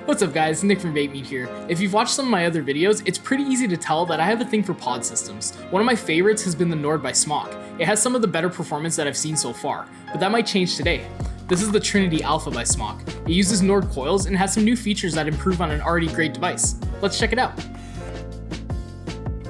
What's up guys, Nick from VapeMeet here. If you've watched some of my other videos, it's pretty easy to tell that I have a thing for pod systems. One of my favorites has been the Nord by Smok. It has some of the better performance that I've seen so far, but that might change today. This is the Trinity Alpha by Smok. It uses Nord coils and has some new features that improve on an already great device. Let's check it out.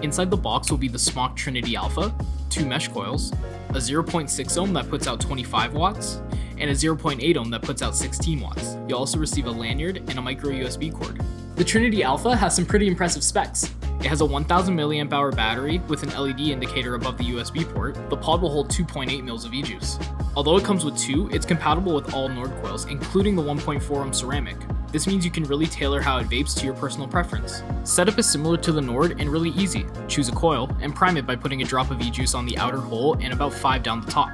Inside the box will be the Smok Trinity Alpha, 2 mesh coils, a 0.6 ohm that puts out 25 watts, and a 0.8 ohm that puts out 16 watts. You'll also receive a lanyard and a micro USB cord. The Trinity Alpha has some pretty impressive specs. It has a 1000 mAh battery with an LED indicator above the USB port. The pod will hold 2.8 mils of e-juice. Although it comes with 2, it's compatible with all Nord coils, including the 1.4 ohm ceramic. This means you can really tailor how it vapes to your personal preference. Setup is similar to the Nord and really easy. Choose a coil and prime it by putting a drop of e-juice on the outer hole and about 5 down the top.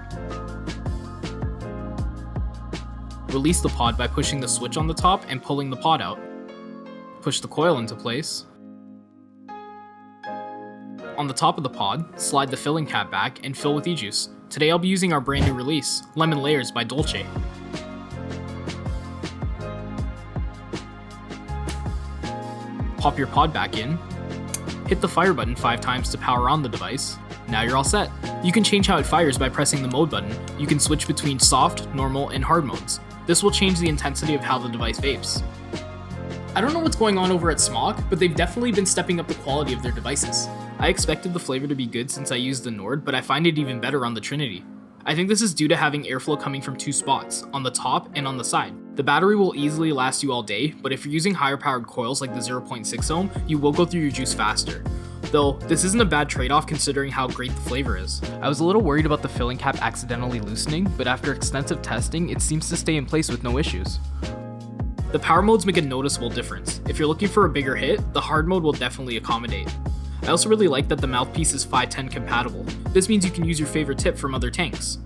Release the pod by pushing the switch on the top and pulling the pod out. Push the coil into place. On the top of the pod, slide the filling cap back and fill with e-juice. Today I'll be using our brand new release, Lemon Layers by Dolce. Pop your pod back in. Hit the fire button 5 times to power on the device. Now you're all set. You can change how it fires by pressing the mode button. You can switch between soft, normal, and hard modes. This will change the intensity of how the device vapes. I don't know what's going on over at Smok, but they've definitely been stepping up the quality of their devices. I expected the flavor to be good since I used the Nord, but I find it even better on the Trinity. I think this is due to having airflow coming from 2 spots, on the top and on the side. The battery will easily last you all day, but if you're using higher powered coils like the 0.6 ohm, you will go through your juice faster. Though, this isn't a bad trade-off considering how great the flavor is. I was a little worried about the filling cap accidentally loosening, but after extensive testing, it seems to stay in place with no issues. The power modes make a noticeable difference. If you're looking for a bigger hit, the hard mode will definitely accommodate. I also really like that the mouthpiece is 510 compatible. This means you can use your favorite tip from other tanks.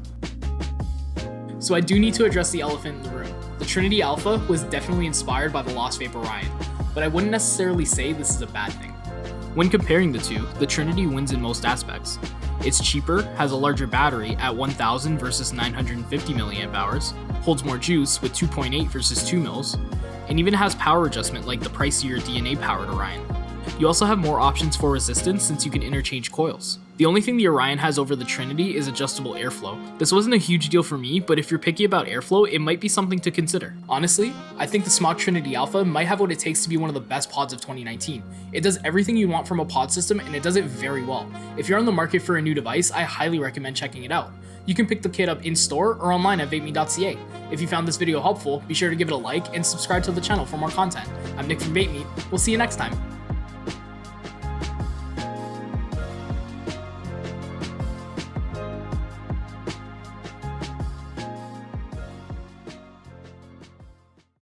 So I do need to address the elephant in the room. The Trinity Alpha was definitely inspired by the Lost Vape Orion, but I wouldn't necessarily say this is a bad thing. When comparing the two, the Trinity wins in most aspects. It's cheaper, has a larger battery at 1000 versus 950 mAh, holds more juice with 2.8 versus 2 mils, and even has power adjustment like the pricier DNA-powered Orion. You also have more options for resistance since you can interchange coils. The only thing the Orion has over the Trinity is adjustable airflow. This wasn't a huge deal for me, but if you're picky about airflow, it might be something to consider. Honestly, I think the Smok Trinity Alpha might have what it takes to be one of the best pods of 2019. It does everything you want from a pod system and it does it very well. If you're on the market for a new device, I highly recommend checking it out. You can pick the kit up in store or online at VapeMeet.ca. If you found this video helpful, be sure to give it a like and subscribe to the channel for more content. I'm Nick from VapeMeet. We'll see you next time.